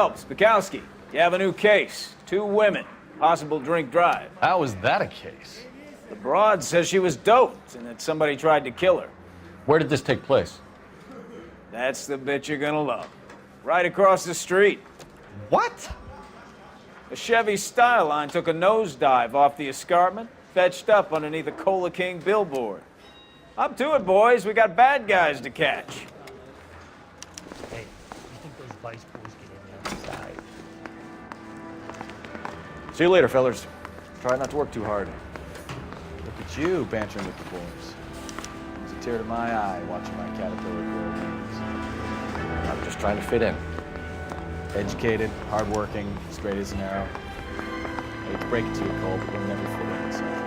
Phelps, Bukowski, you have a new case. 2 women, possible drink drive. How is that a case? The broad says she was doped and that somebody tried to kill her. Where did this take place? That's the bit you're gonna love. Right across the street. What? A Chevy Styline took a nosedive off the escarpment, fetched up underneath a Cola King billboard. Up to it, boys. We got bad guys to catch. Hey, you think those vice boys get in the outside? See you later, fellas. Try not to work too hard. Look at you bantering with the boys. It's a tear to my eye watching my caterpillar grow wings. I'm just trying to fit in. Educated, hardworking, straight as an arrow. I hate to break it to you, Cole, but we'll never fit in this country.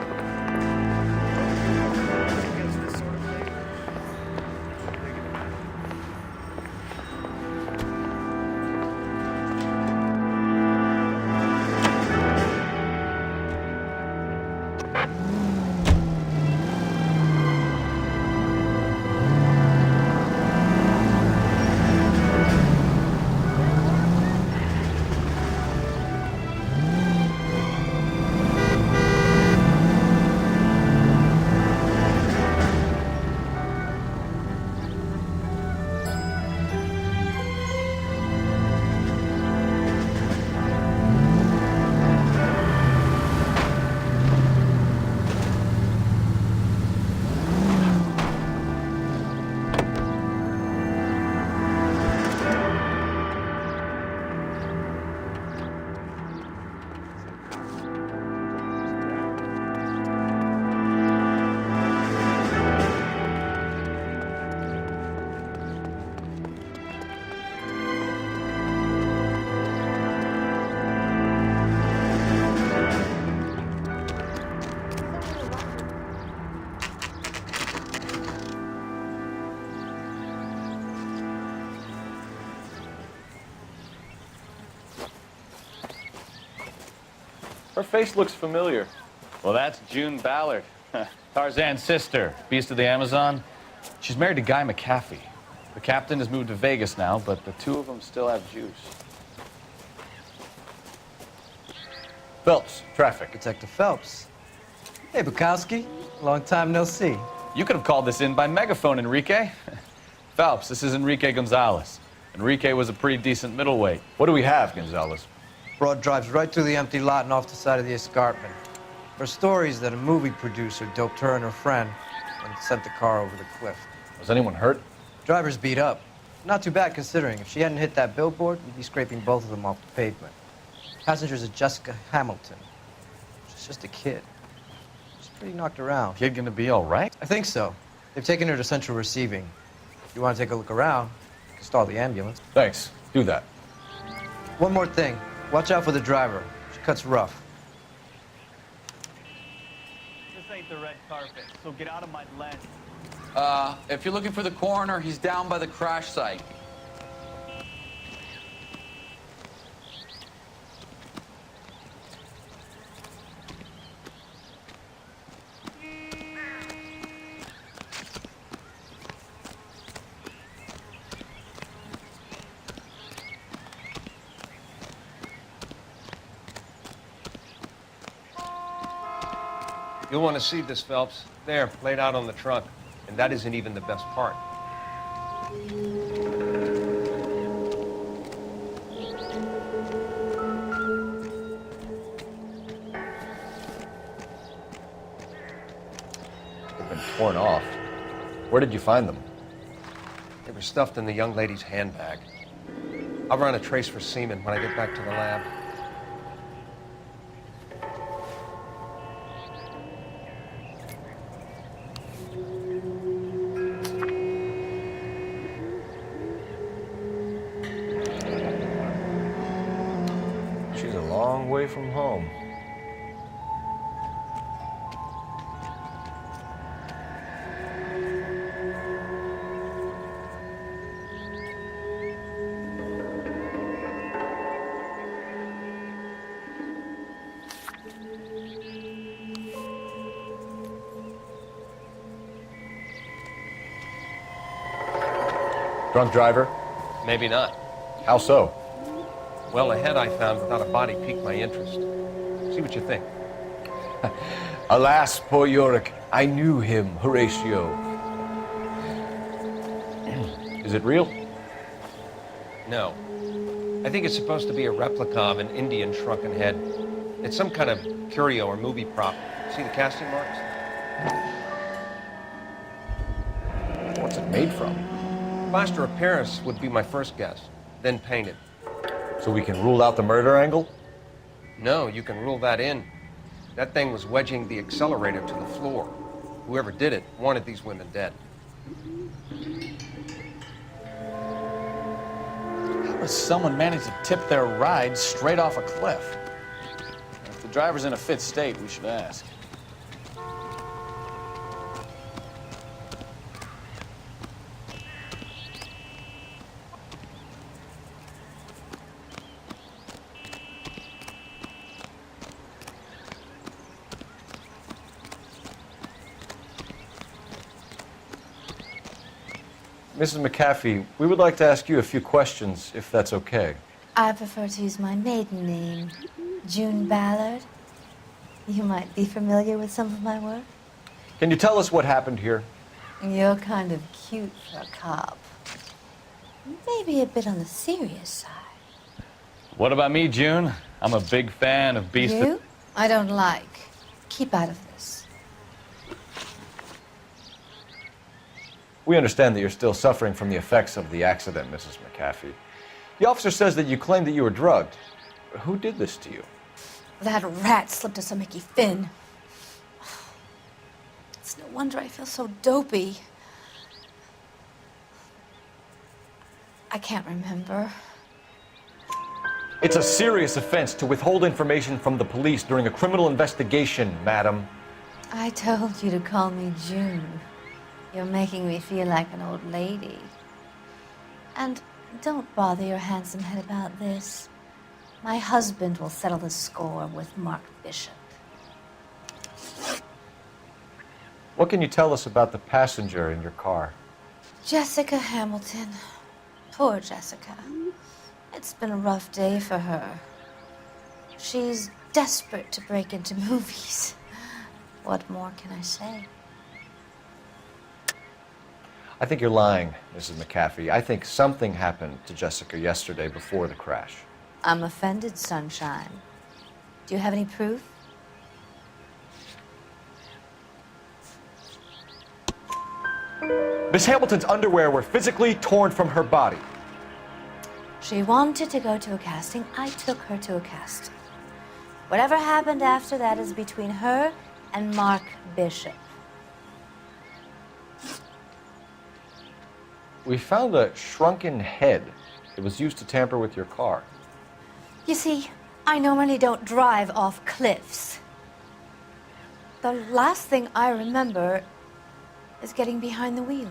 Her face looks familiar. Well, that's June Ballard, Tarzan's sister, beast of the Amazon. She's married to Guy McAfee. The captain has moved to Vegas now, but the 2 of them still have juice. Phelps, traffic. Detective Phelps. Hey, Bukowski. Long time no see. You could have called this in by megaphone, Enrique. Phelps, this is Enrique Gonzalez. Enrique was a pretty decent middleweight. What do we have, Gonzalez? Broad drives right through the empty lot and off the side of the escarpment. Her story is that a movie producer doped her and her friend and sent the car over the cliff. Was anyone hurt? Driver's beat up. Not too bad considering. If she hadn't hit that billboard, you'd be scraping both of them off the pavement. Passenger's a Jessica Hamilton. She's just a kid. She's pretty knocked around. Kid gonna be all right? I think so. They've taken her to central receiving. If you want to take a look around, you can stall the ambulance. Thanks. Do that. One more thing. Watch out for the driver. She cuts rough. This ain't the red carpet, so get out of my lens. If you're looking for the coroner, he's down by the crash site. You'll want to see this, Phelps. There, laid out on the trunk. And that isn't even the best part. They've been torn off. Where did you find them? They were stuffed in the young lady's handbag. I'll run a trace for semen when I get back to the lab. She's a long way from home. Drunk driver? Maybe not. How so? Well, a head I found without a body piqued my interest. See what you think. Alas, poor Yorick. I knew him, Horatio. Is it real? No. I think it's supposed to be a replica of an Indian shrunken head. It's some kind of curio or movie prop. See the casting marks? What's it made from? Plaster of Paris would be my first guess, then painted. So we can rule out the murder angle? No, you can rule that in. That thing was wedging the accelerator to the floor. Whoever did it wanted these women dead. How does someone manage to tip their ride straight off a cliff? If the driver's in a fit state, we should ask. Mrs. McAfee, we would like to ask you a few questions, if that's okay. I prefer to use my maiden name, June Ballard. You might be familiar with some of my work. Can you tell us what happened here? You're kind of cute for a cop. Maybe a bit on the serious side. What about me, June? I'm a big fan of beast. You? I don't like. Keep out of this. We understand that you're still suffering from the effects of the accident, Mrs. McAfee. The officer says that you claimed that you were drugged. Who did this to you? That rat slipped us a Mickey Finn. It's no wonder I feel so dopey. I can't remember. It's a serious offense to withhold information from the police during a criminal investigation, madam. I told you to call me June. You're making me feel like an old lady. And don't bother your handsome head about this. My husband will settle the score with Mark Bishop. What can you tell us about the passenger in your car? Jessica Hamilton. Poor Jessica. It's been a rough day for her. She's desperate to break into movies. What more can I say? I think you're lying, Mrs. McAfee. I think something happened to Jessica yesterday before the crash. I'm offended, Sunshine. Do you have any proof? Miss Hamilton's underwear were physically torn from her body. She wanted to go to a casting. I took her to a casting. Whatever happened after that is between her and Mark Bishop. We found a shrunken head. It was used to tamper with your car. You see, I normally don't drive off cliffs. The last thing I remember is getting behind the wheel.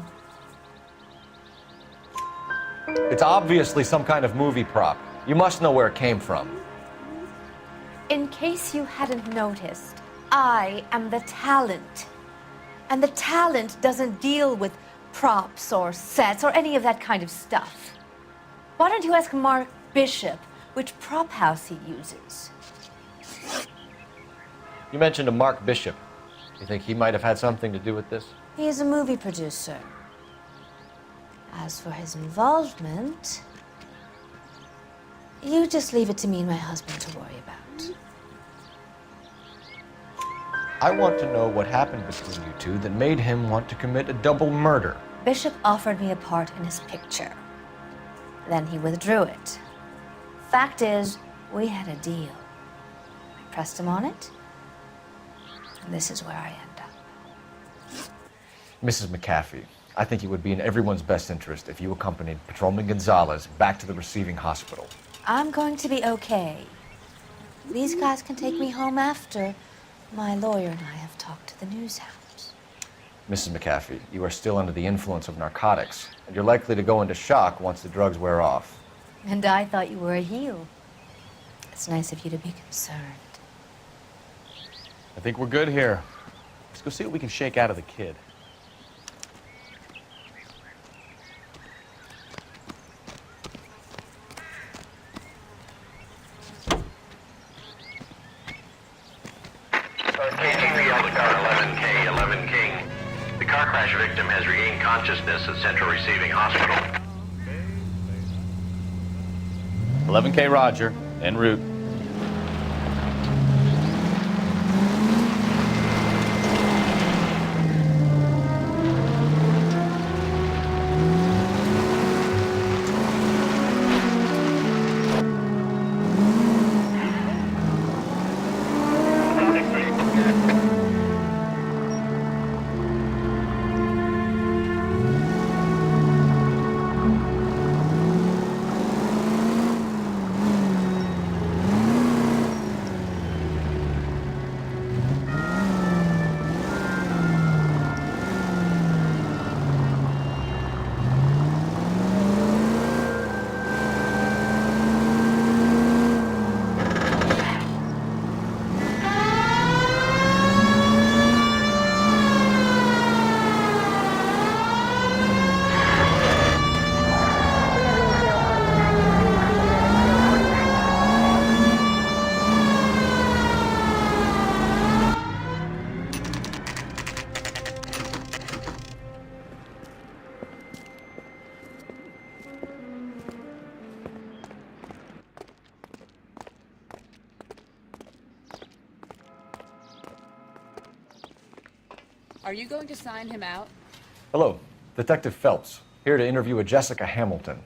It's obviously some kind of movie prop. You must know where it came from. In case you hadn't noticed, I am the talent. And the talent doesn't deal with props or sets or any of that kind of stuff. Why don't you ask Mark Bishop which prop house he uses? You mentioned a Mark Bishop. You think he might have had something to do with this? He is a movie producer. As for his involvement, you just leave it to me and my husband to worry about. I want to know what happened between you two that made him want to commit a double murder. Bishop offered me a part in his picture. Then he withdrew it. Fact is, we had a deal. I pressed him on it, and this is where I end up. Mrs. McAfee, I think it would be in everyone's best interest if you accompanied Patrolman Gonzalez back to the receiving hospital. I'm going to be okay. These guys can take me home after my lawyer and I have talked to the news hounds. Mrs. McAfee, you are still under the influence of narcotics, and you're likely to go into shock once the drugs wear off. And I thought you were a heel. It's nice of you to be concerned. I think we're good here. Let's go see what we can shake out of the kid. crash victim has regained consciousness at Central Receiving Hospital. 11K Roger, en route. Are you going to sign him out? Hello, Detective Phelps, here to interview a Jessica Hamilton.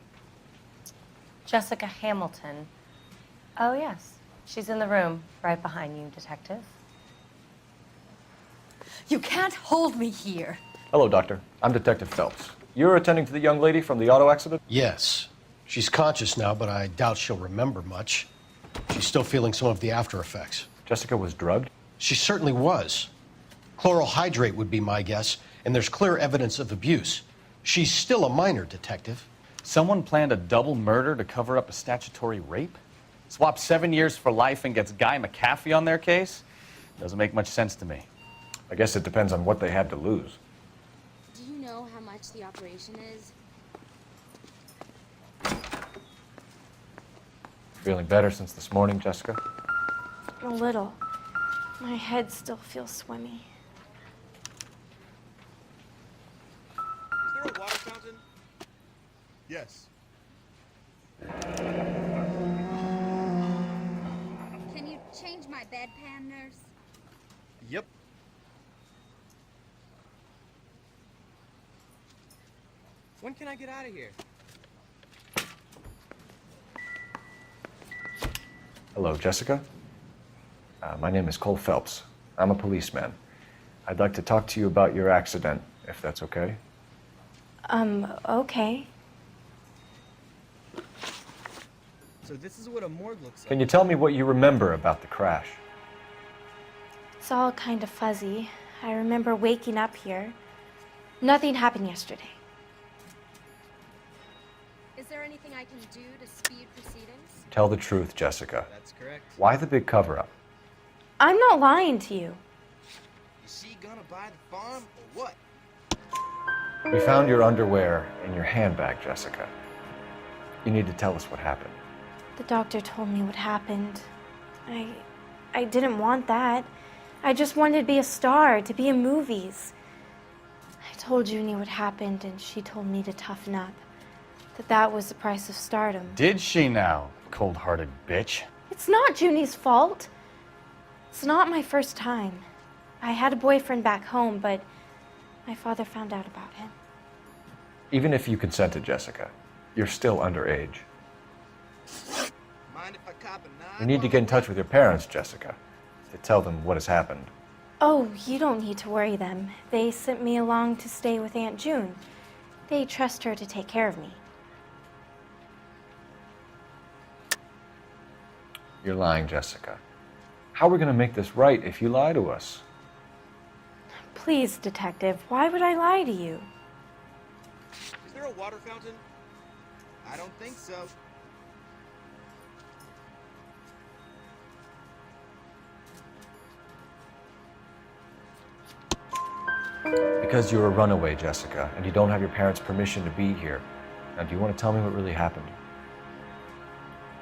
Jessica Hamilton. Oh, yes. She's in the room, right behind you, Detective. You can't hold me here. Hello, Doctor. I'm Detective Phelps. You're attending to the young lady from the auto accident? Yes. She's conscious now, but I doubt she'll remember much. She's still feeling some of the after effects. Jessica was drugged? She certainly was. Chloral hydrate would be my guess, and there's clear evidence of abuse. She's still a minor, Detective. Someone planned a double murder to cover up a statutory rape? Swap 7 years for life and gets Guy McAfee on their case? Doesn't make much sense to me. I guess it depends on what they had to lose. Do you know how much the operation is? Feeling better since this morning, Jessica? A little. My head still feels swimmy. Is there a water fountain? Yes. Can you change my bedpan, nurse? Yep. When can I get out of here? Hello, Jessica. My name is Cole Phelps. I'm a policeman. I'd like to talk to you about your accident, if that's okay. Okay. So this is what a morgue looks like. Can you tell me what you remember about the crash? It's all kind of fuzzy. I remember waking up here. Nothing happened yesterday. Is there anything I can do to speed proceedings? Tell the truth, Jessica. That's correct. Why the big cover-up? I'm not lying to you. Is she gonna buy the farm or what? We found your underwear in your handbag, Jessica. You need to tell us what happened. The doctor told me what happened. I didn't want that. I just wanted to be a star, to be in movies. I told Junie what happened, and she told me to toughen up. That was the price of stardom. Did she now, cold-hearted bitch? It's not Junie's fault. It's not my first time. I had a boyfriend back home, but my father found out about him. Even if you consented, Jessica, you're still underage. Mind if I cop a You need to get in touch with your parents, Jessica, to tell them what has happened. Oh, you don't need to worry them. They sent me along to stay with Aunt June. They trust her to take care of me. You're lying, Jessica. How are we going to make this right if you lie to us? Please, Detective, why would I lie to you? Is there a water fountain? I don't think so. Because you're a runaway, Jessica, and you don't have your parents' permission to be here. Now, do you want to tell me what really happened?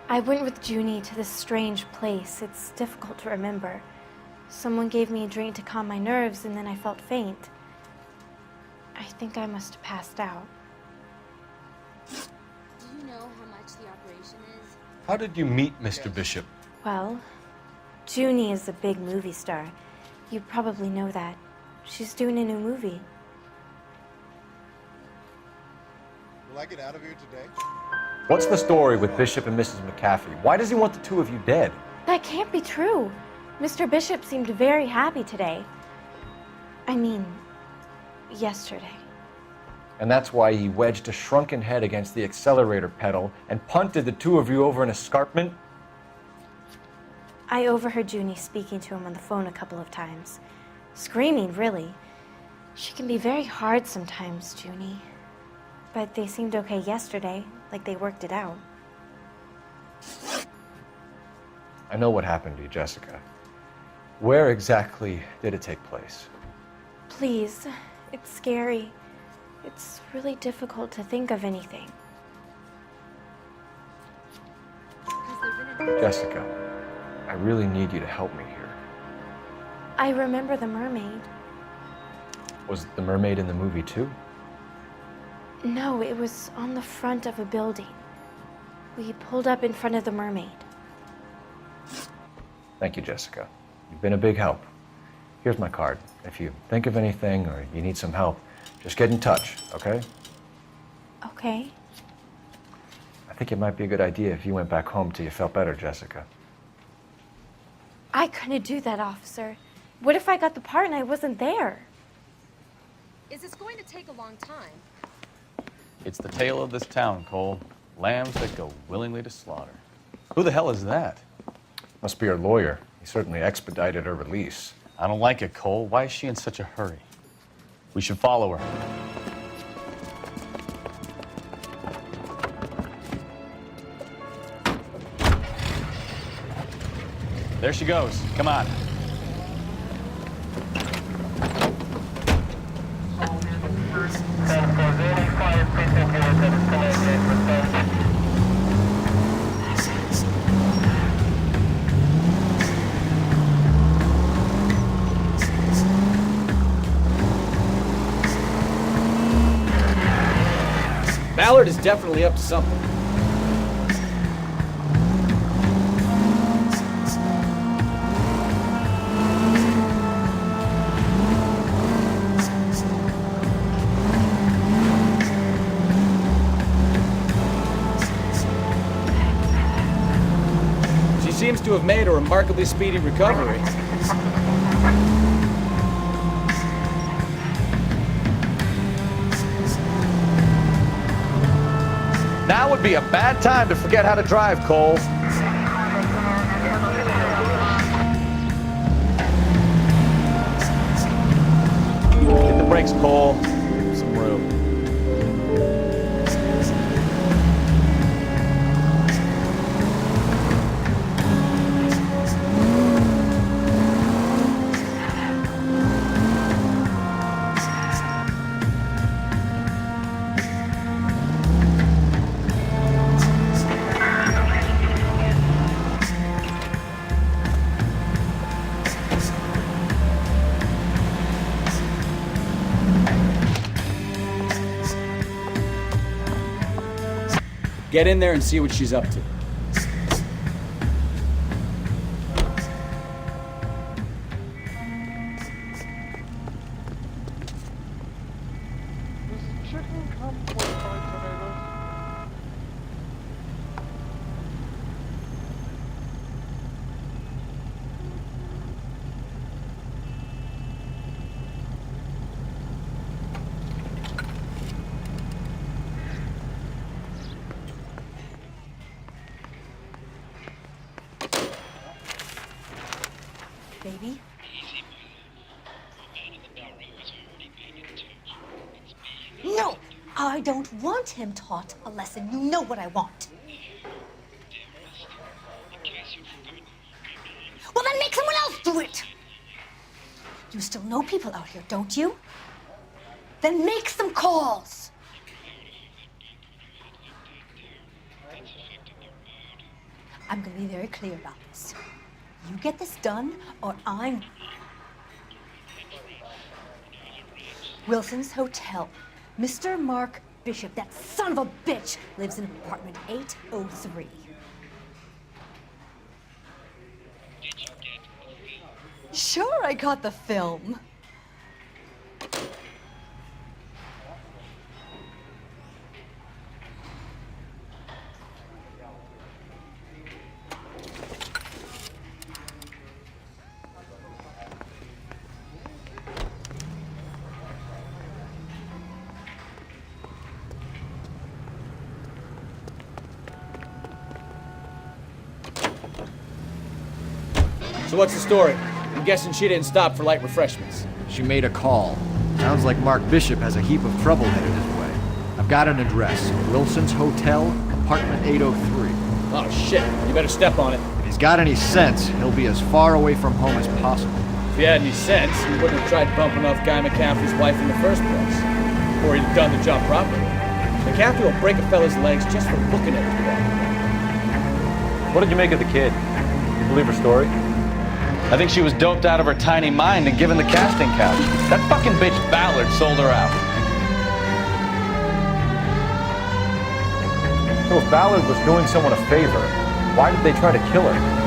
I went with Junie to this strange place. It's difficult to remember. Someone gave me a drink to calm my nerves, and then I felt faint. I think I must have passed out. Do you know how much the operation is? How did you meet Mr. Bishop? Well, Junie is a big movie star. You probably know that. She's doing a new movie. Will I get out of here today? What's the story with Bishop and Mrs. McAfee? Why does he want the two of you dead? That can't be true. Mr. Bishop seemed very happy today. I mean, yesterday. And that's why he wedged a shrunken head against the accelerator pedal and punted the two of you over an escarpment? I overheard Junie speaking to him on the phone a couple of times. Screaming, really. She can be very hard sometimes, Junie. But they seemed okay yesterday, like they worked it out. I know what happened to you, Jessica. Where exactly did it take place? Please, it's scary. It's really difficult to think of anything. Jessica, I really need you to help me here. I remember the mermaid. Was the mermaid in the movie too? No, it was on the front of a building. We pulled up in front of the mermaid. Thank you, Jessica. You've been a big help. Here's my card. If you think of anything or you need some help, just get in touch, okay? Okay. I think it might be a good idea if you went back home till you felt better, Jessica. I couldn't do that, officer. What if I got the part and I wasn't there? Is this going to take a long time? It's the tale of this town, Cole. Lambs that go willingly to slaughter. Who the hell is that? Must be her lawyer. He certainly expedited her release. I don't like it, Cole. Why is she in such a hurry? We should follow her. There she goes. Come on. Ballard is definitely up to something. She seems to have made a remarkably speedy recovery. Now would be a bad time to forget how to drive, Cole. Hit the brakes, Cole. Give some room. Get in there and see what she's up to. Baby? No! I don't want him taught a lesson. You know what I want. Well, then make someone else do it! You still know people out here, don't you? Then make some calls! I'm gonna be very clear about this. You get this done, or I'm... Wilson's Hotel. Mr. Mark Bishop, that son of a bitch, lives in apartment 803. Sure, I got the film. So what's the story? I'm guessing she didn't stop for light refreshments. She made a call. Sounds like Mark Bishop has a heap of trouble headed his way. I've got an address. Wilson's Hotel, apartment 803. Oh shit, you better step on it. If he's got any sense, he'll be as far away from home as possible. If he had any sense, he wouldn't have tried bumping off Guy McCaffrey's wife in the first place. Or he'd have done the job properly. McCaffrey will break a fella's legs just for looking at the guy. What did you make of the kid? You believe her story? I think she was doped out of her tiny mind and given the casting couch. That fucking bitch Ballard sold her out. So if Ballard was doing someone a favor, why did they try to kill her?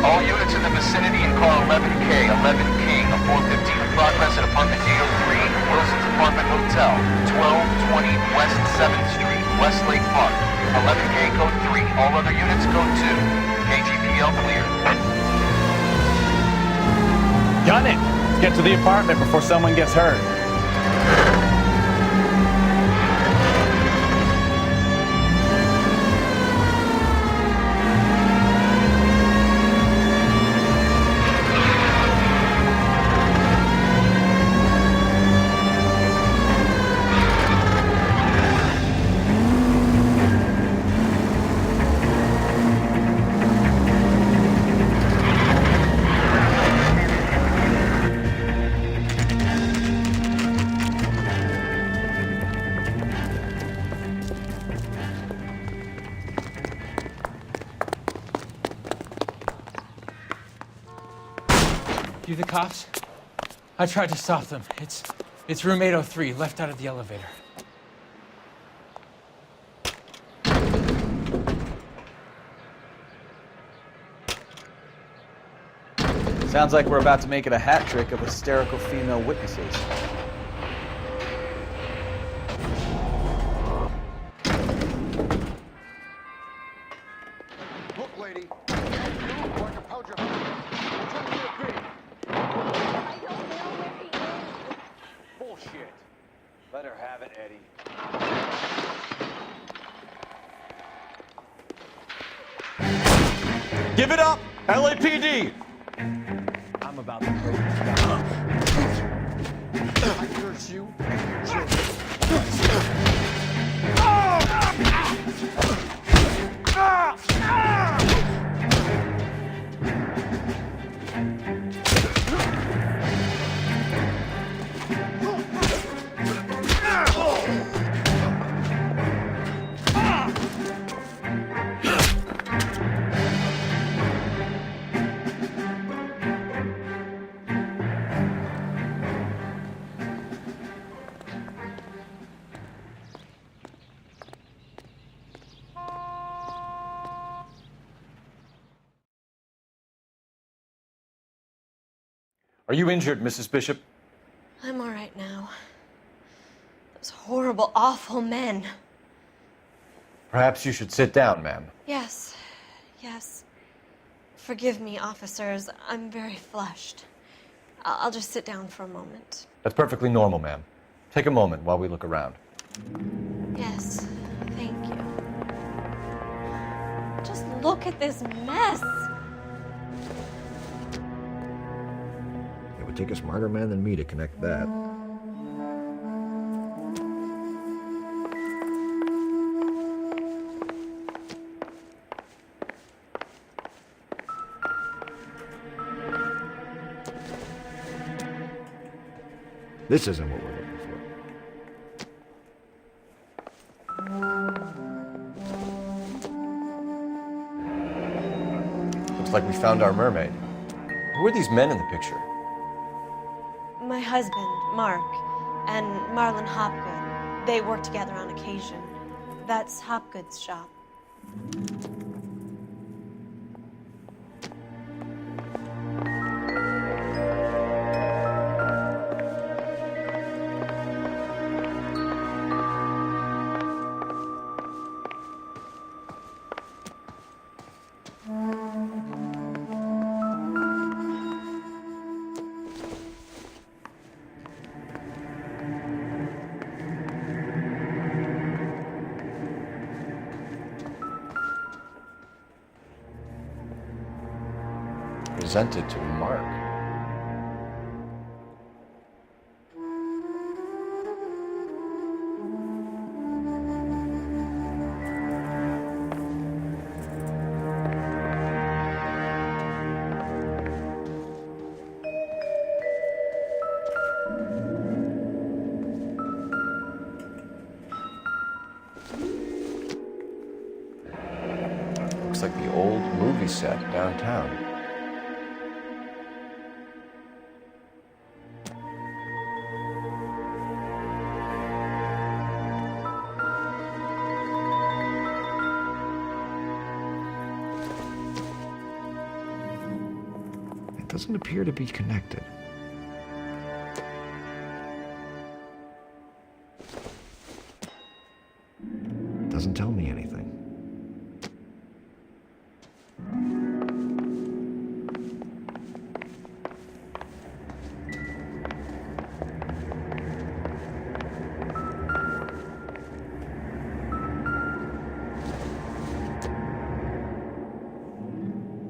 All units in the vicinity and call 11K, 11 King, a 415 in progress at apartment 803, Wilson's Apartment Hotel, 1220 West 7th Street, Westlake Park. 11K code 3, all other units code 2. KGPL clear. Gun it! Let's get to the apartment before someone gets hurt. You the cops? I tried to stop them. It's room 803, left out of the elevator. Sounds like we're about to make it a hat trick of hysterical female witnesses. Look, lady. You look like a pound your I'm trying to get a big. I don't know where he is. Bullshit. Let her have it, Eddie. Give it up! LAPD! I'm about to break this down. I curse you. Are you injured, Mrs. Bishop? I'm all right now. Those horrible, awful men. Perhaps you should sit down, ma'am. Yes, yes. Forgive me, officers. I'm very flushed. I'll just sit down for a moment. That's perfectly normal, ma'am. Take a moment while we look around. Yes, thank you. Just look at this mess. It would take a smarter man than me to connect that. This isn't what we're looking for. like we found our mermaid. Who are these men in the picture? My husband, Mark, and Marlon Hopgood. They work together on occasion. That's Hopgood's shop. Presented to Mark. Looks like the old movie set downtown. Doesn't appear to be connected. Doesn't tell me anything.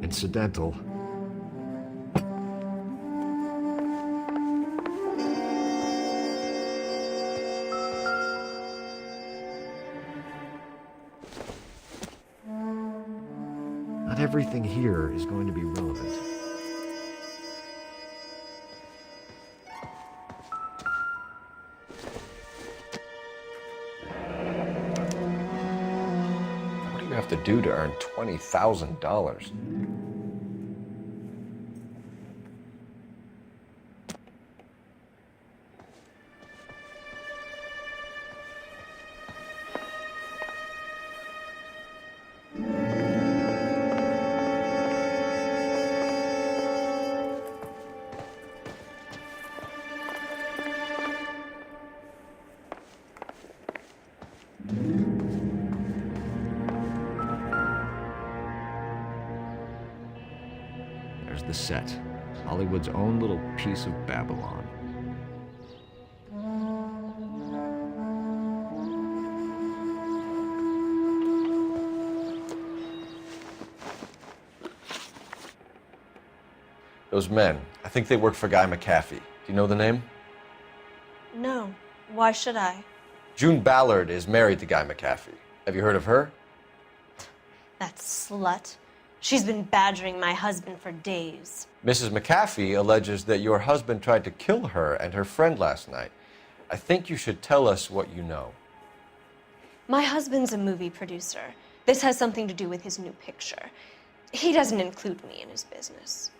Incidental. Not everything here is going to be relevant. What do you have to do to earn $20,000? There's the set. Hollywood's own little piece of Babylon. Those men, I think they work for Guy McAfee. Do you know the name? No. Why should I? June Ballard is married to Guy McAfee. Have you heard of her? That slut. She's been badgering my husband for days. Mrs. McAfee alleges that your husband tried to kill her and her friend last night. I think you should tell us what you know. My husband's a movie producer. This has something to do with his new picture. He doesn't include me in his business.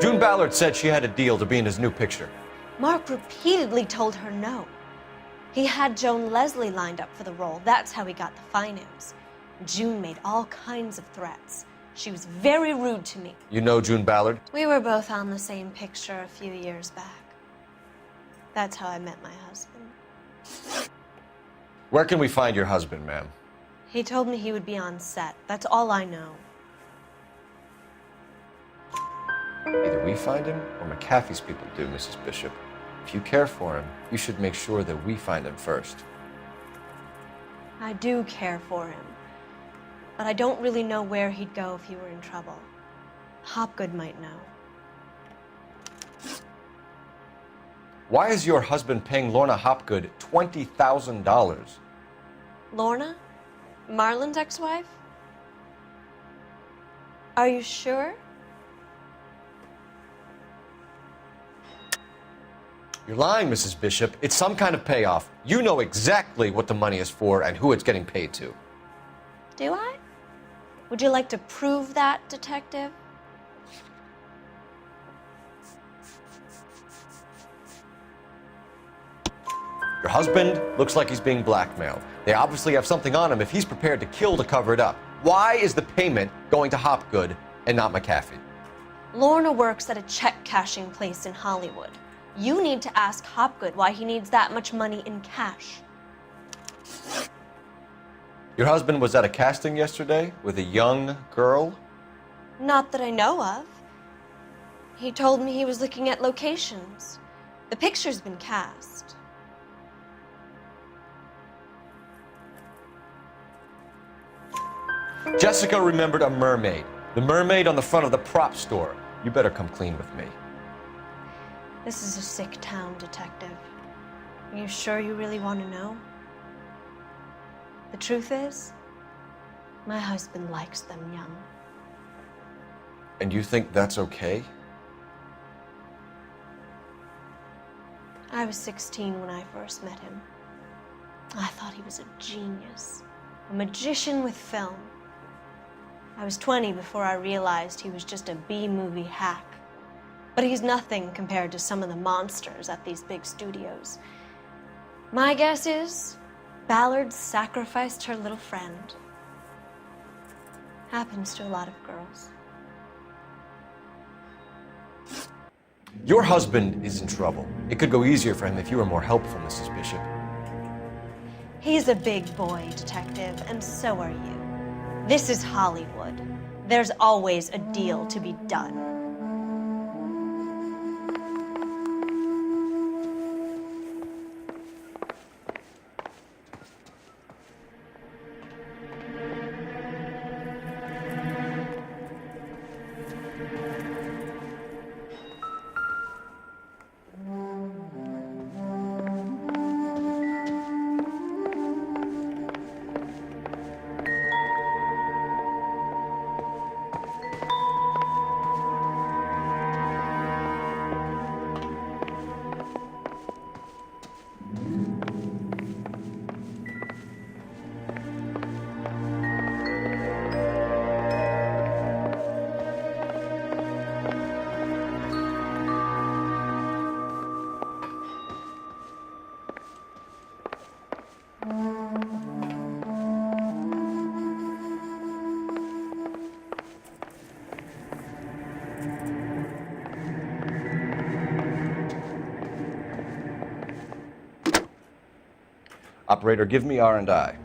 June Ballard said she had a deal to be in his new picture. Mark repeatedly told her no. He had Joan Leslie lined up for the role. That's how he got the finance. June made all kinds of threats. She was very rude to me. You know June Ballard? We were both on the same picture a few years back. That's how I met my husband. Where can we find your husband, ma'am? He told me he would be on set. That's all I know. Either we find him or McAfee's people do, Mrs. Bishop. If you care for him, you should make sure that we find him first. I do care for him. But I don't really know where he'd go if he were in trouble. Hopgood might know. Why is your husband paying Lorna Hopgood $20,000? Lorna? Marlon's ex-wife? Are you sure? You're lying, Mrs. Bishop. It's some kind of payoff. You know exactly what the money is for and who it's getting paid to. Do I? Would you like to prove that, Detective? Your husband looks like he's being blackmailed. They obviously have something on him if he's prepared to kill to cover it up. Why is the payment going to Hopgood and not McAfee? Lorna works at a check cashing place in Hollywood. You need to ask Hopgood why he needs that much money in cash. Your husband was at a casting yesterday with a young girl? Not that I know of. He told me he was looking at locations. The picture's been cast. Jessica remembered a mermaid. The mermaid on the front of the prop store. You better come clean with me. This is a sick town, Detective. Are you sure you really want to know? The truth is, my husband likes them young. And you think that's okay? I was 16 when I first met him. I thought he was a genius, a magician with film. I was 20 before I realized he was just a B-movie hack. But he's nothing compared to some of the monsters at these big studios. My guess is Ballard sacrificed her little friend. Happens to a lot of girls. Your husband is in trouble. It could go easier for him if you were more helpful, Mrs. Bishop. He's a big boy, Detective, and so are you. This is Hollywood. There's always a deal to be done. Operator, give me R&I.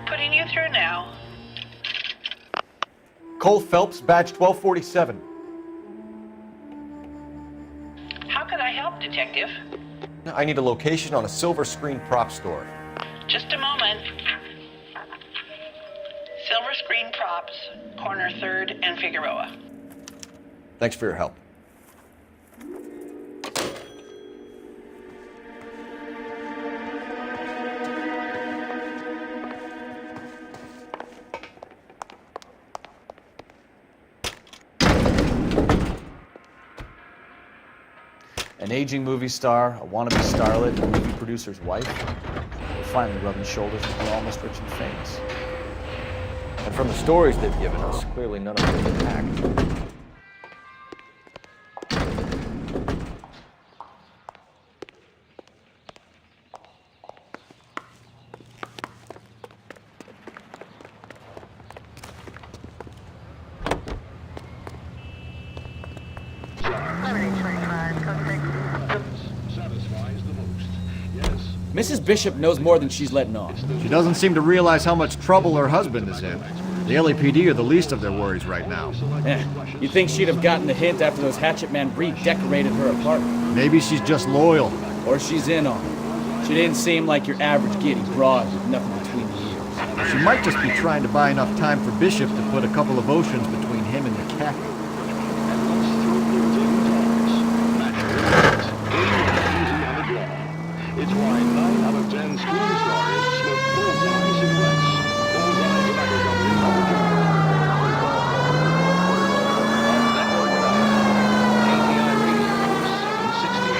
Putting you through now. Cole Phelps, badge 1247. How can I help, Detective? I need a location on a silver screen prop store. Just a moment. Silver Screen Props, corner 3rd and Figueroa. Thanks for your help. An aging movie star, a wannabe starlet, a movie producer's wife. We're finally rubbing shoulders with the almost rich and famous. And from the stories they've given us, clearly none of them can act. Mrs. Bishop knows more than she's letting on. She doesn't seem to realize how much trouble her husband is in. The LAPD are the least of their worries right now. You'd think she'd have gotten the hint after those hatchet men redecorated her apartment. Maybe she's just loyal. Or she's in on it. She didn't seem like your average giddy broad with nothing between the ears. She might just be trying to buy enough time for Bishop to put a couple of oceans between him and McAfee. It's why 9 out of 10 screen stars smoke full-time cigarettes. Full-time tobacco company coverage. Network 9, KTI Radio 760.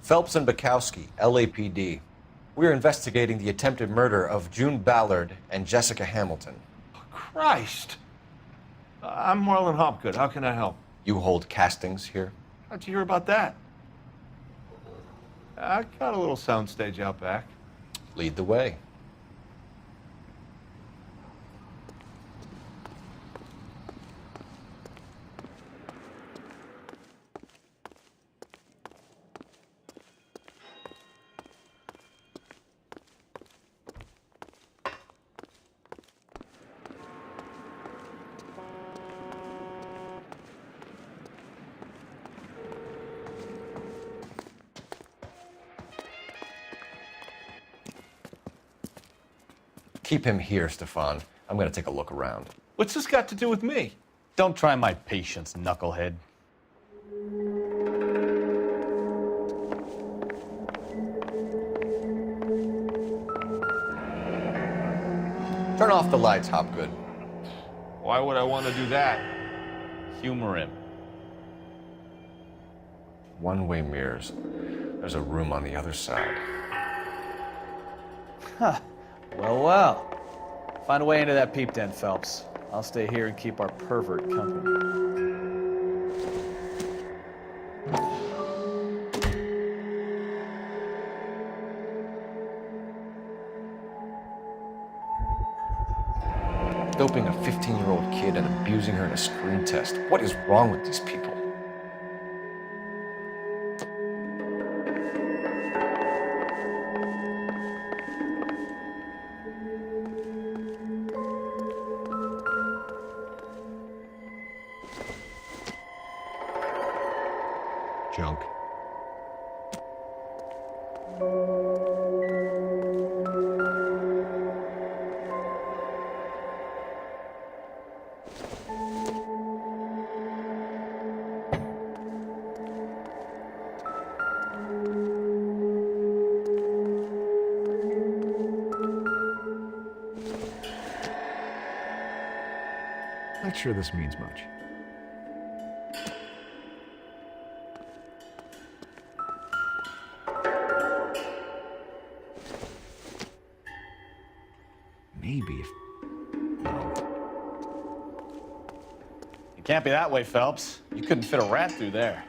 Phelps and Bukowski, LAPD. We're investigating the attempted murder of June Ballard and Jessica Hamilton. Christ! I'm Marlon Hopgood. How can I help? You hold castings here? How'd you hear about that? I got a little soundstage out back. Lead the way. Keep him here, Stefan. I'm gonna take a look around. What's this got to do with me? Don't try my patience, knucklehead. Turn off the lights, Hopgood. Why would I want to do that? Humor him. One-way mirrors. There's a room on the other side. Huh. Well, well. Find a way into that peep den, Phelps. I'll stay here and keep our pervert company. Doping a 15-year-old kid and abusing her in a screen test. What is wrong with these people? Junk. Not sure this means much. Maybe if... No. It can't be that way, Phelps. You couldn't fit a rat through there.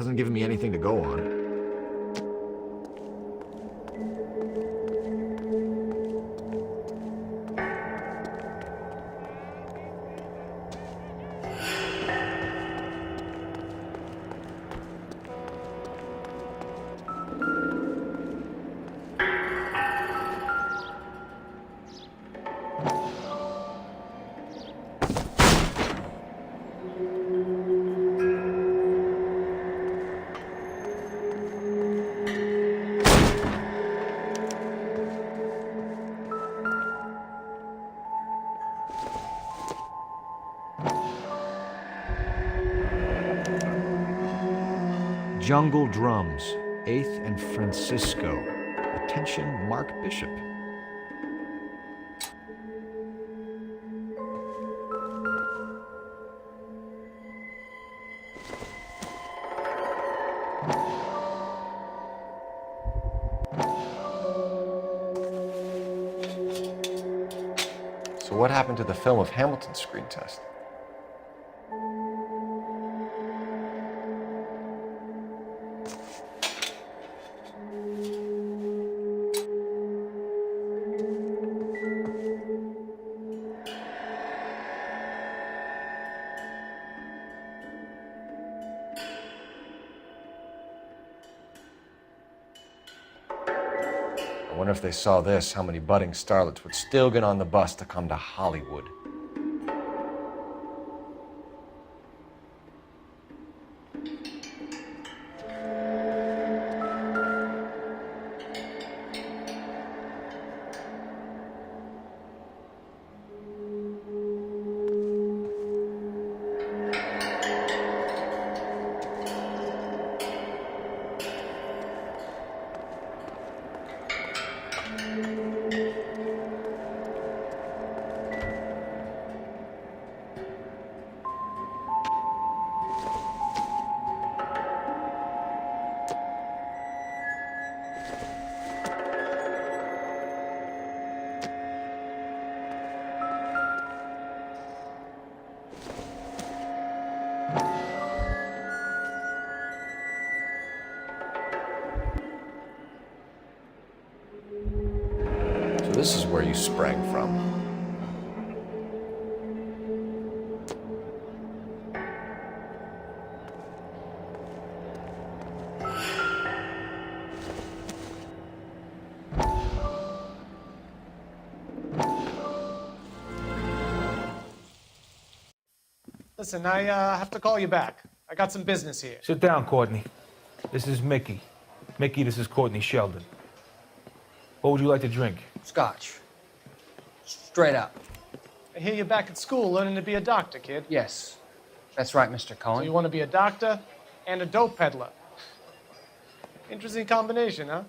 Hasn't given me anything to go on. Jungle Drums, 8th and Francisco. Attention, Mark Bishop. So what happened to the film of Hamilton's screen test? I wonder if they saw this, how many budding starlets would still get on the bus to come to Hollywood. So this is where you sprang from. Listen, I have to call you back. I got some business here. Sit down, Courtney. This is Mickey. Mickey, this is Courtney Sheldon. What would you like to drink? Scotch. Straight up. I hear you're back at school learning to be a doctor, kid. Yes. That's right, Mr. Cohen. So you want to be a doctor and a dope peddler. Interesting combination, huh?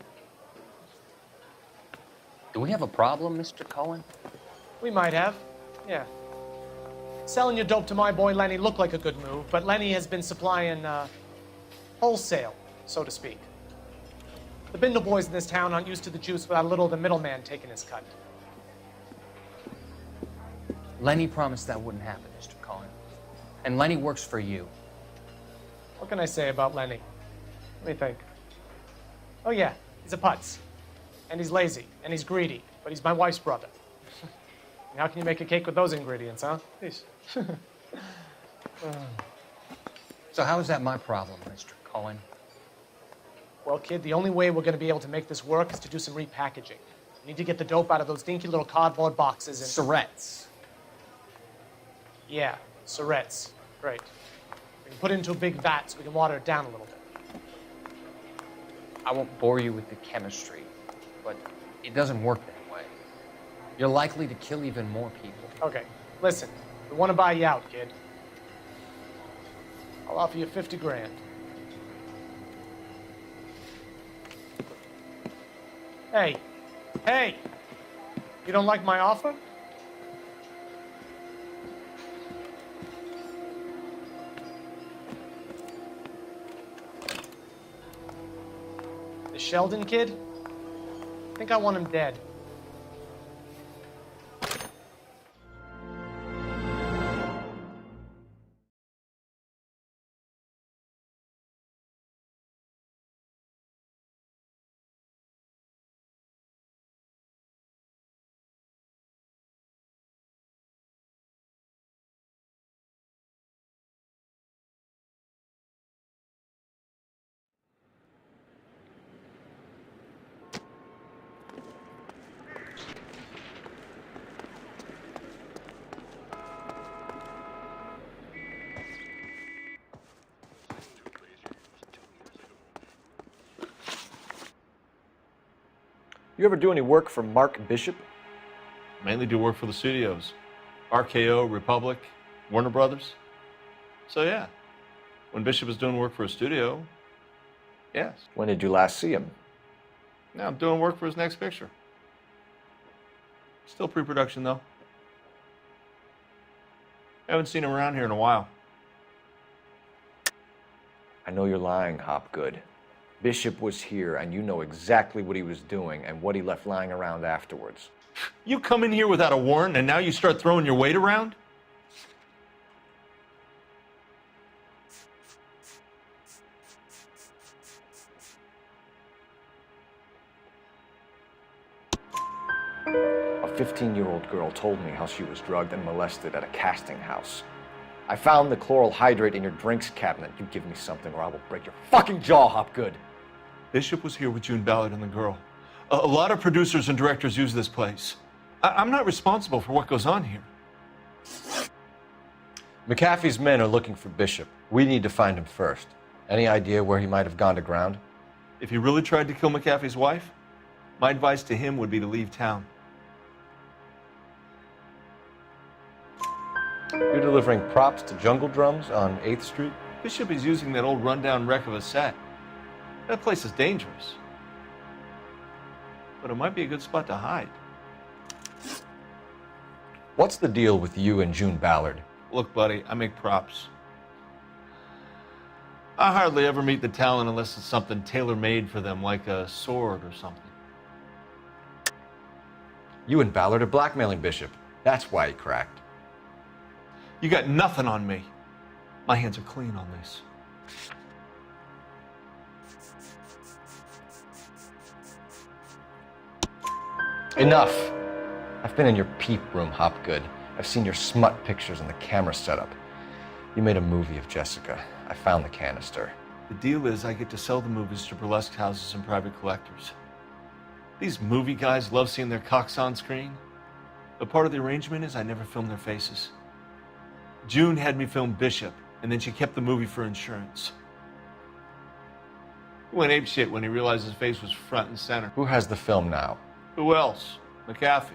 Do we have a problem, Mr. Cohen? We might have, yeah. Selling your dope to my boy Lenny looked like a good move, but Lenny has been supplying wholesale, so to speak. The Bindle boys in this town aren't used to the juice without a little of the middleman taking his cut. Lenny promised that wouldn't happen, Mr. Cohen. And Lenny works for you. What can I say about Lenny? Let me think. Oh yeah, he's a putz. And he's lazy, and he's greedy, but he's my wife's brother. And how can you make a cake with those ingredients, huh? Please. So how is that my problem, Mr. Cohen? Well, kid, the only way we're going to be able to make this work is to do some repackaging. We need to get the dope out of those dinky little cardboard boxes and... Surrettes. Yeah, Surrettes. Great. We can put it into a big vat so we can water it down a little bit. I won't bore you with the chemistry, but it doesn't work that way. You're likely to kill even more people. Okay, listen. We want to buy you out, kid. I'll offer you 50 grand. Hey, hey! You don't like my offer? The Sheldon kid? I think I want him dead. You ever do any work for Mark Bishop? Mainly do work for the studios. RKO, Republic, Warner Brothers. So yeah, when Bishop is doing work for a studio, yes. When did you last see him? Now I'm doing work for his next picture. Still pre-production though. Haven't seen him around here in a while. I know you're lying, Hopgood. Bishop was here, and you know exactly what he was doing and what he left lying around afterwards. You come in here without a warrant, and now you start throwing your weight around? A 15-year-old girl told me how she was drugged and molested at a casting house. I found the chloral hydrate in your drinks cabinet. You give me something or I will break your fucking jaw, Hopgood. Bishop was here with June Ballard and the girl. A lot of producers and directors use this place. I'm not responsible for what goes on here. McAfee's men are looking for Bishop. We need to find him first. Any idea where he might have gone to ground? If he really tried to kill McAfee's wife, my advice to him would be to leave town. You're delivering props to Jungle Drums on 8th Street? Bishop is using that old rundown wreck of a set. That place is dangerous. But it might be a good spot to hide. What's the deal with you and June Ballard? Look, buddy, I make props. I hardly ever meet the talent unless it's something tailor-made for them, like a sword or something. You and Ballard are blackmailing Bishop. That's why he cracked. You got nothing on me. My hands are clean on this. Enough! I've been in your peep room, Hopgood. I've seen your smut pictures and the camera setup. You made a movie of Jessica. I found the canister. The deal is I get to sell the movies to burlesque houses and private collectors. These movie guys love seeing their cocks on screen. But part of the arrangement is I never film their faces. June had me film Bishop, and then she kept the movie for insurance. He went apeshit when he realized his face was front and center. Who has the film now? Who else? McAfee.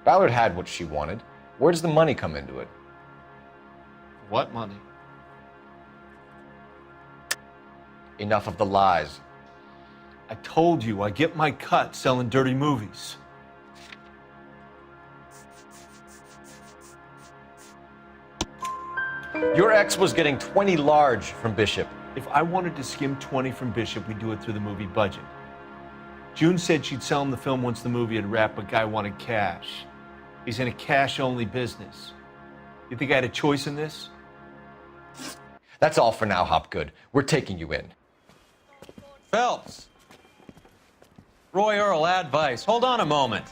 Ballard had what she wanted. Where does the money come into it? What money? Enough of the lies. I told you I get my cut selling dirty movies. Your ex was getting 20 large from Bishop. If I wanted to skim 20 from Bishop, we'd do it through the movie budget. June said she'd sell him the film once the movie had wrapped, but Guy wanted cash. He's in a cash-only business. You think I had a choice in this? That's all for now, Hopgood. We're taking you in. Phelps! Roy Earl, ad vice. Hold on a moment.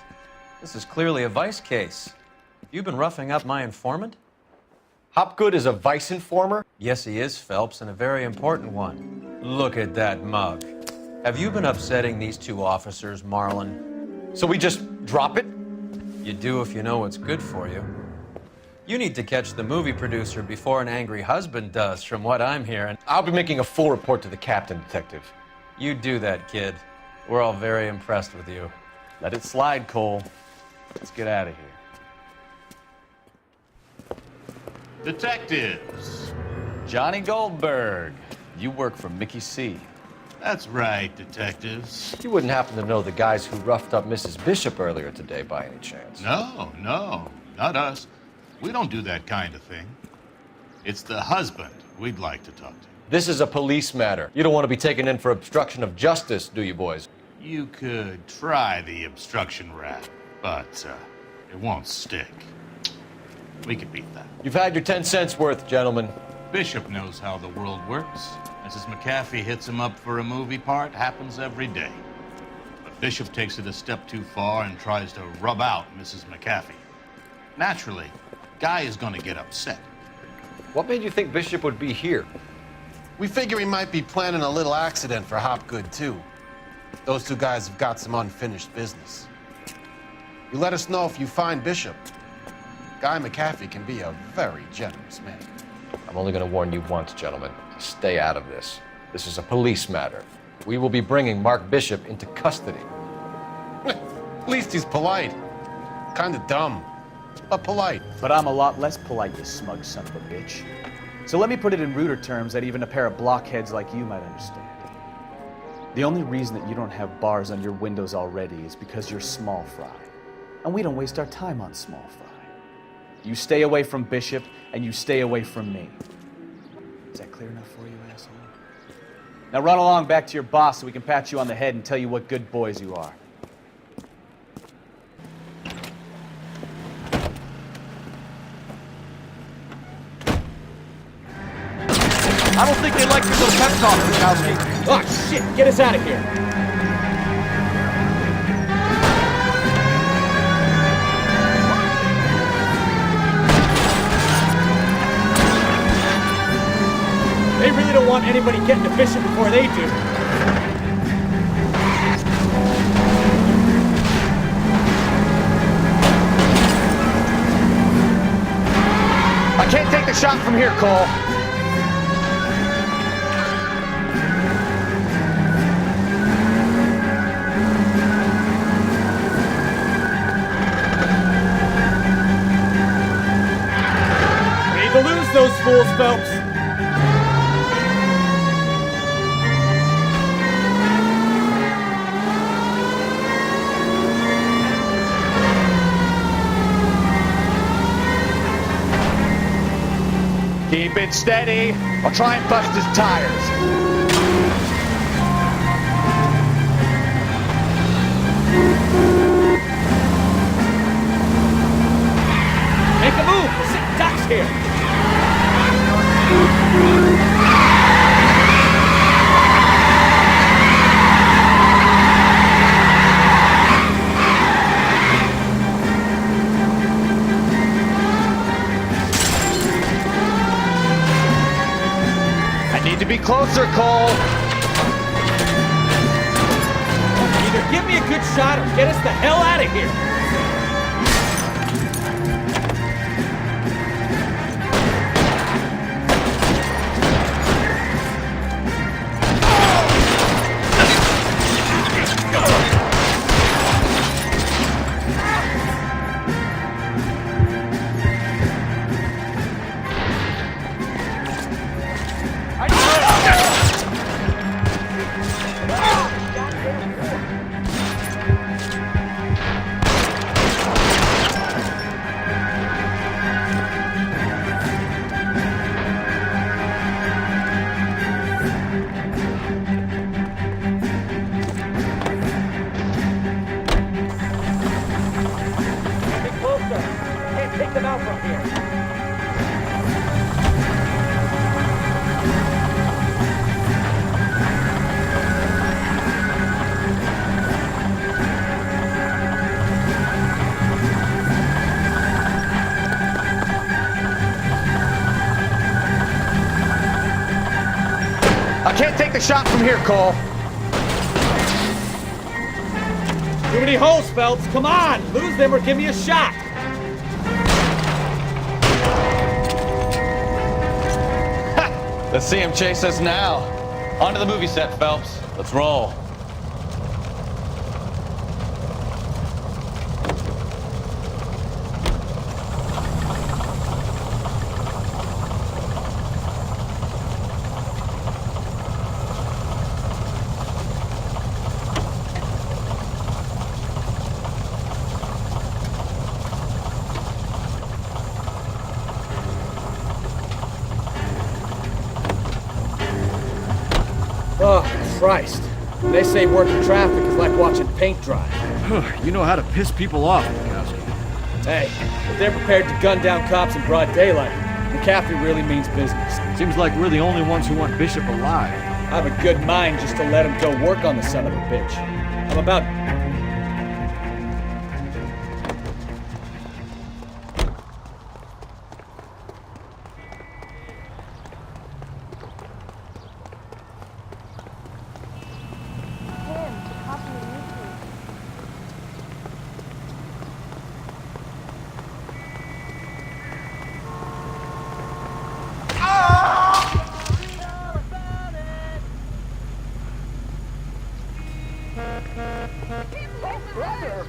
This is clearly a vice case. You've been roughing up my informant? Hopgood is a vice informer? Yes, he is, Phelps, and a very important one. Look at that mug. Have you been upsetting these two officers, Marlin? So we just drop it? You do if you know what's good for you. You need to catch the movie producer before an angry husband does, from what I'm hearing. I'll be making a full report to the captain, Detective. You do that, kid. We're all very impressed with you. Let it slide, Cole. Let's get out of here. Detectives. Johnny Goldberg. You work for Mickey C. That's right, detectives. You wouldn't happen to know the guys who roughed up Mrs. Bishop earlier today by any chance? No, not us. We don't do that kind of thing. It's the husband we'd like to talk to. This is a police matter. You don't want to be taken in for obstruction of justice, do you, boys? You could try the obstruction rap, but it won't stick. We could beat that. You've had your 10 cents worth, gentlemen. Bishop knows how the world works. Mrs. McAfee hits him up for a movie part, happens every day. But Bishop takes it a step too far and tries to rub out Mrs. McAfee. Naturally, Guy is going to get upset. What made you think Bishop would be here? We figure he might be planning a little accident for Hopgood, too. Those two guys have got some unfinished business. You let us know if you find Bishop. Guy McAfee can be a very generous man. I'm only going to warn you once, gentlemen. Stay out of this. This is a police matter. We will be bringing Mark Bishop into custody. At least he's polite. Kinda dumb, but polite. But I'm a lot less polite, you smug son of a bitch. So let me put it in ruder terms that even a pair of blockheads like you might understand. The only reason that you don't have bars on your windows already is because you're small fry. And we don't waste our time on small fry. You stay away from Bishop, and you stay away from me. Is that clear enough for you, asshole? Now run along back to your boss so we can pat you on the head and tell you what good boys you are. I don't think they like your little pep talk, Bukowski. Oh, shit! Get us out of here! They really don't want anybody getting to Bishop before they do. I can't take the shot from here, Cole. We need to lose those fools, Phelps. Keep it steady. I'll try and bust his tires. Make a move! We're sitting ducks here! Need to be closer, Cole. Either give me a good shot or get us the hell out of here. Take them out from here. I can't take the shot from here, Cole. Too many holes, Phelps. Come on, lose them or give me a shot. Let's see him chase us now. On to the movie set, Phelps. Let's roll. Oh, Christ. They say working traffic is like watching paint dry. You know how to piss people off, Bukowski. Hey, if they're prepared to gun down cops in broad daylight, McCaffrey really means business. Seems like we're the only ones who want Bishop alive. I have a good mind just to let him go work on the son of a bitch. I'm about... Oh, brother!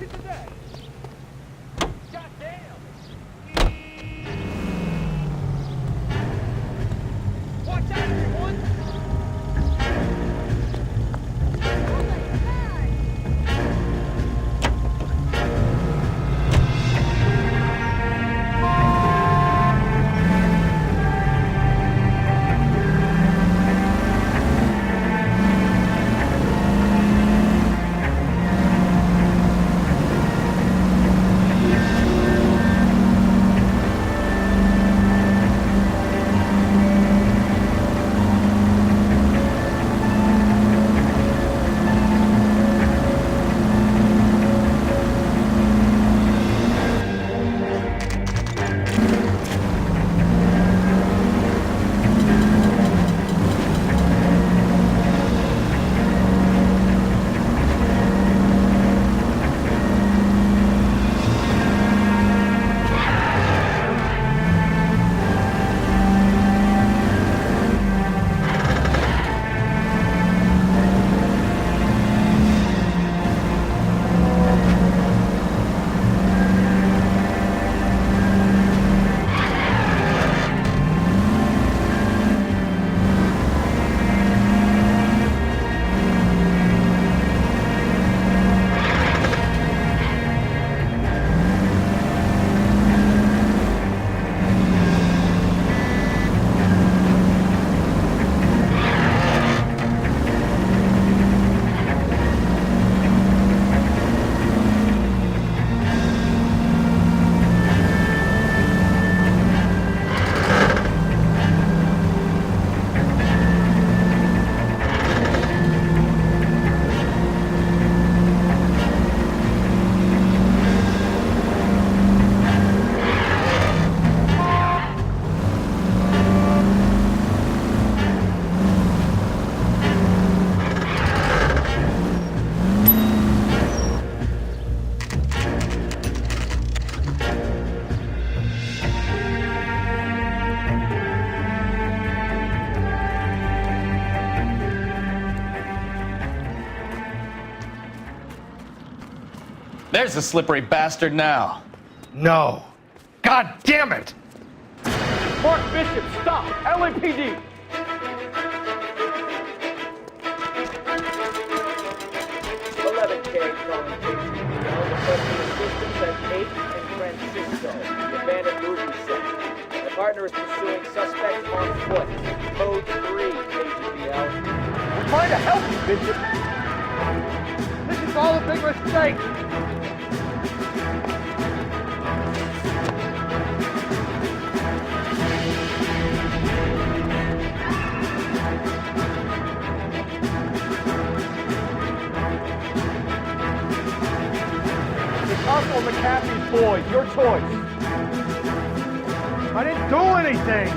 It's a day. Goddamn! Watch out, everyone! There's the slippery bastard now. No. God damn it! Mark Bishop, stop! LAPD! calling KTVL, requesting assistance at 8 in Francisco, the abandoned movie set. My partner is pursuing suspects on foot. Code 3, KTVL. I'm trying to help you, Bishop. This is all a big mistake. Us or McAfee's boys, your choice. I didn't do anything.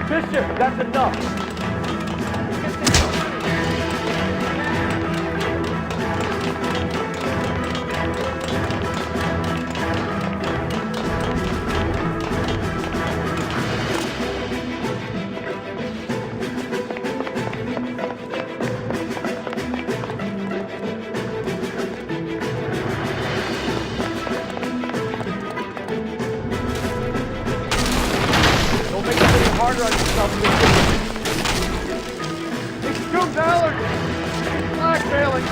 Bishop, that's enough. Harder on yourself, it's June Ballard! Blackmailing!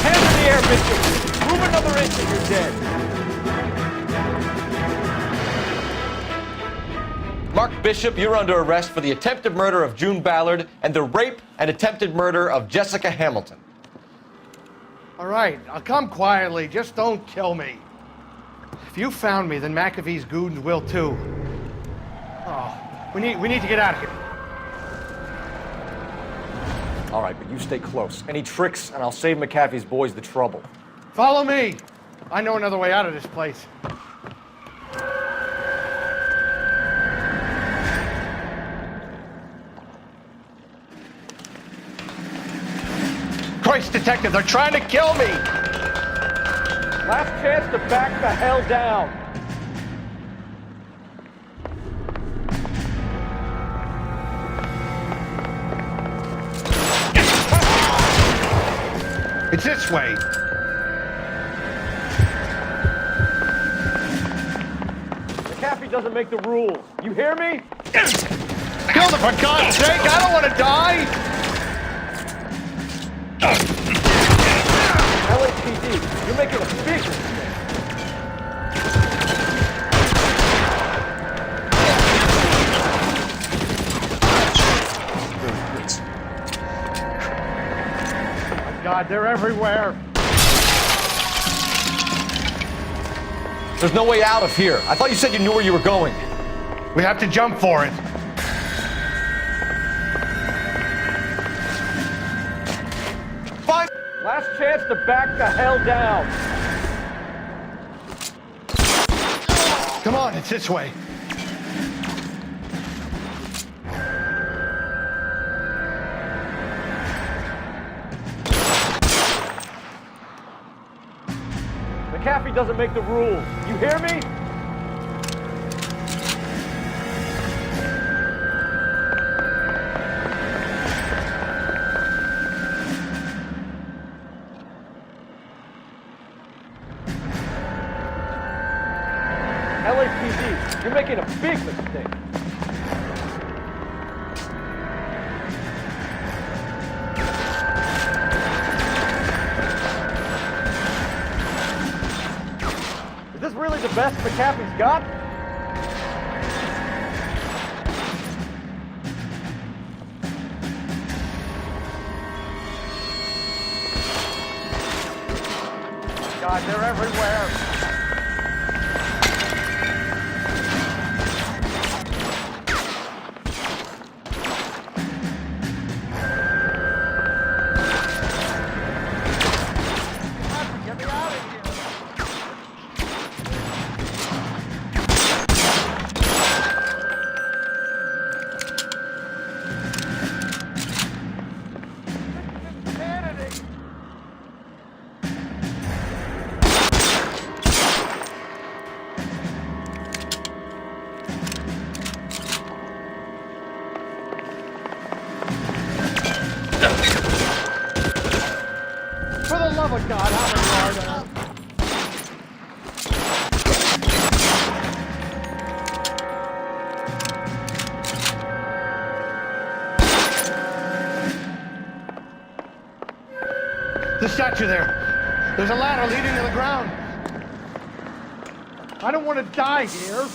Hands in the air, Bishop! Move another inch and you're dead. Mark Bishop, you're under arrest for the attempted murder of June Ballard and the rape and attempted murder of Jessica Hamilton. All right, I'll come quietly. Just don't kill me. If you found me, then McAfee's goons will too. Oh, we need to get out of here. All right, but you stay close. Any tricks, and I'll save McAfee's boys the trouble. Follow me. I know another way out of this place. Christ, detective, they're trying to kill me! Last chance to back the hell down. It's this way. McAfee doesn't make the rules. You hear me? Kill them, for God's sake! I don't want to die! LAPD, you're making a big mistake. God, they're everywhere. There's no way out of here. I thought you said you knew where you were going. We have to jump for it. Fine. Last chance to back the hell down. Come on, it's this way. McAfee doesn't make the rules. You hear me? LAPD, you're making a big mistake. Is this really the best McAfee's got? God, they're everywhere. For the love of God, how many are there? The statue there. There's a ladder leading to the ground. I don't want to die here.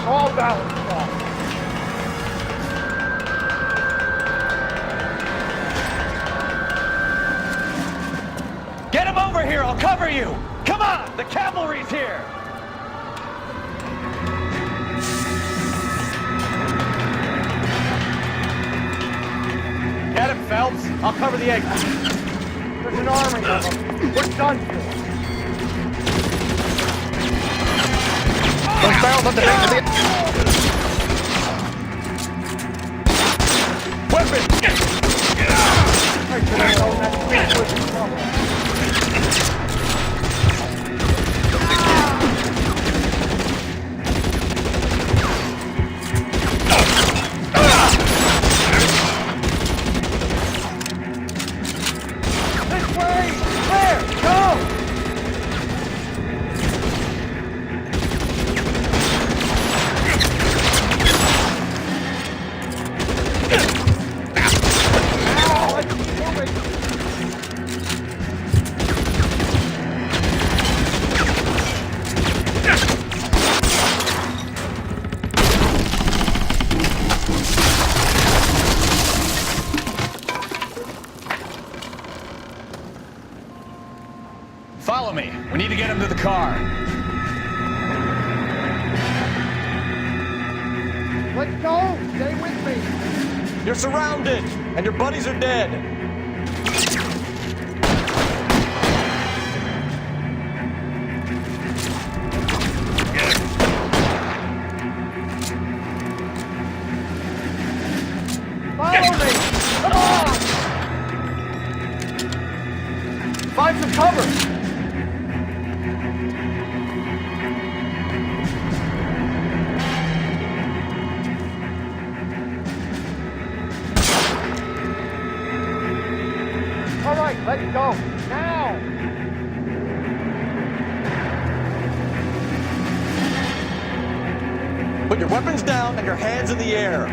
All balance off. Get him over here, I'll cover you! Come on, the cavalry's here! Get him, Phelps. I'll cover the exit. There's an army of them. We're done here. Those barrels at the base of the... Weapons! I should have known that bitch was in trouble. This way! There! Go! Follow me. We need to get him to the car. Let's go! Stay with me! You're surrounded, and your buddies are dead. Follow me! Come on! Find some cover! All right, let's go. Now! Put your weapons down and your hands in the air.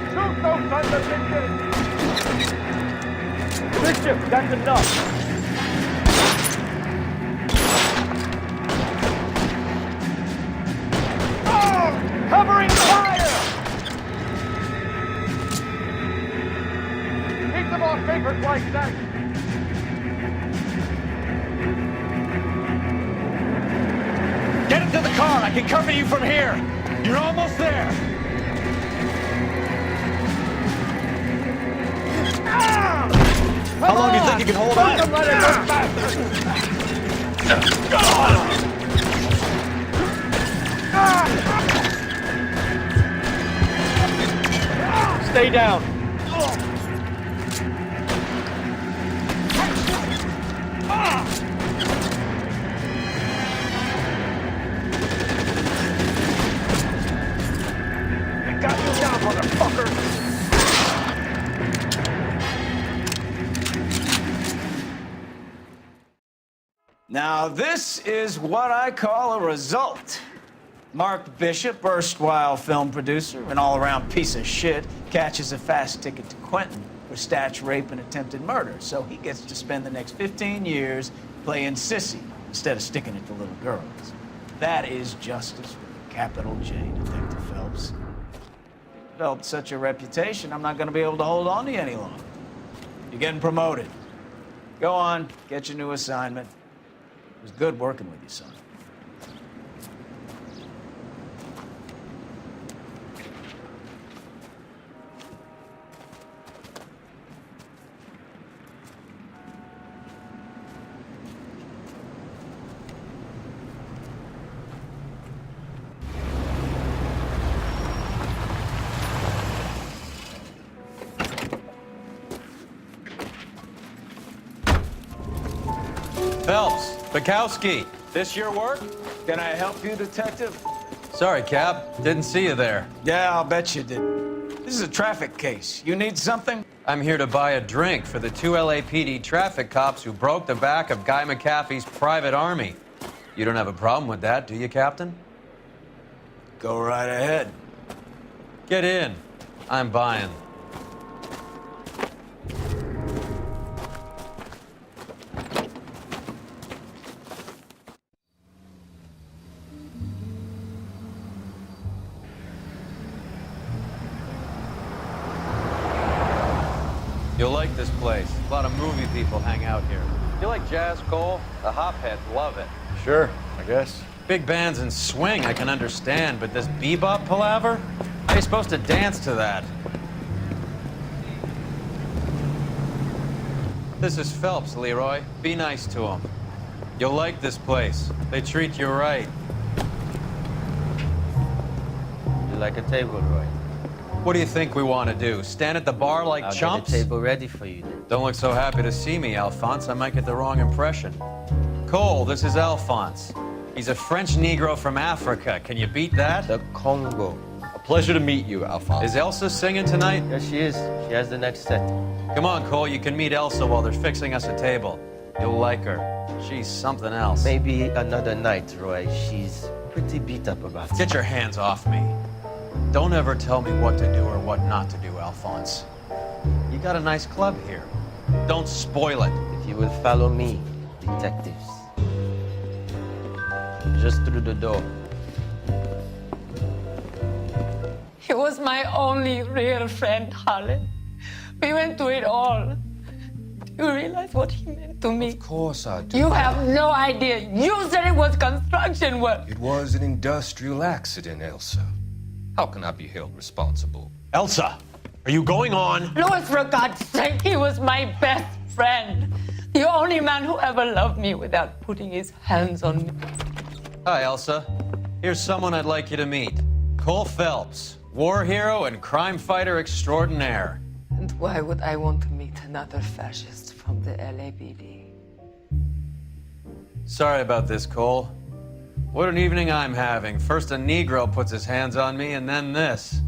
Shoot those sons of bitches! Bishop, that's enough! Covering fire! Keep them off papers like that! Get into the car. I can cover you from here. You're almost there. How long do you think you can hold on? Stay down. I got you down, motherfucker! Now, this is what I call a result. Mark Bishop, erstwhile film producer, an all-around piece of shit, catches a fast ticket to Quentin for statch rape and attempted murder, so he gets to spend the next 15 years playing sissy instead of sticking it to little girls. That is justice with a capital J, Detective Phelps. Developed such a reputation, I'm not going to be able to hold on to you any longer. You're getting promoted. Go on, get your new assignment. It was good working with you, son. Phelps, Bukowski, this your work? Can I help you, Detective? Sorry, Cap. Didn't see you there. Yeah, I'll bet you did. This is a traffic case. You need something? I'm here to buy a drink for the 2 LAPD traffic cops who broke the back of Guy McAfee's private army. You don't have a problem with that, do you, Captain? Go right ahead. Get in. I'm buying. You'll like this place. A lot of movie people hang out here. You like jazz, Cole? The hopheads love it. Sure, I guess. Big bands and swing I can understand, but this bebop palaver? How are you supposed to dance to that? This is Phelps, Leroy. Be nice to him. You'll like this place. They treat you right. You like a table, Roy? What do you think we want to do? Stand at the bar like chumps? Get a table ready for you then. Don't look so happy to see me, Alphonse. I might get the wrong impression. Cole, this is Alphonse. He's a French Negro from Africa. Can you beat that? The Congo. A pleasure to meet you, Alphonse. Is Elsa singing tonight? Yes, she is. She has the next set. Come on, Cole. You can meet Elsa while they're fixing us a table. You'll like her. She's something else. Maybe another night, Roy. She's pretty beat up about it. Get your hands off me. Don't ever tell me what to do or what not to do, Alphonse. You got a nice club here. Don't spoil it. If you will follow me, detectives. Just through the door. You was my only real friend, Harlan. We went through it all. Do you realize what he meant to me? Of course I do. You have no idea. You said it was construction work. It was an industrial accident, Elsa. How can I be held responsible? Elsa, are you going on? Louis, for God's sake, he was my best friend. The only man who ever loved me without putting his hands on me. Hi, Elsa. Here's someone I'd like you to meet. Cole Phelps, war hero and crime fighter extraordinaire. And why would I want to meet another fascist from the LAPD? Sorry about this, Cole. What an evening I'm having. First a Negro puts his hands on me, and then this.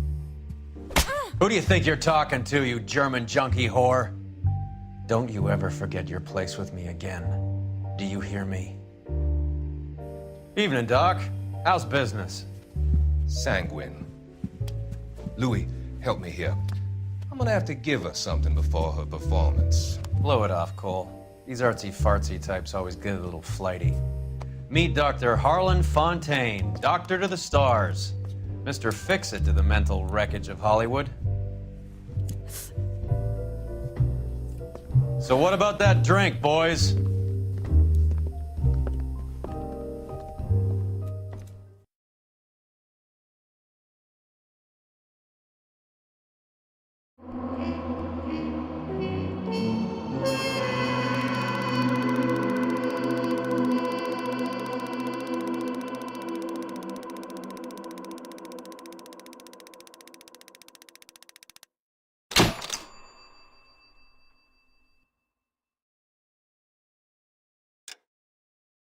Who do you think you're talking to, you German junkie whore? Don't you ever forget your place with me again. Do you hear me? Evening, Doc. How's business? Sanguine. Louis, help me here. I'm gonna have to give her something before her performance. Blow it off, Cole. These artsy-fartsy types always get a little flighty. Meet Dr. Harlan Fontaine, doctor to the stars. Mr. Fix-It to the mental wreckage of Hollywood. So what about that drink, boys?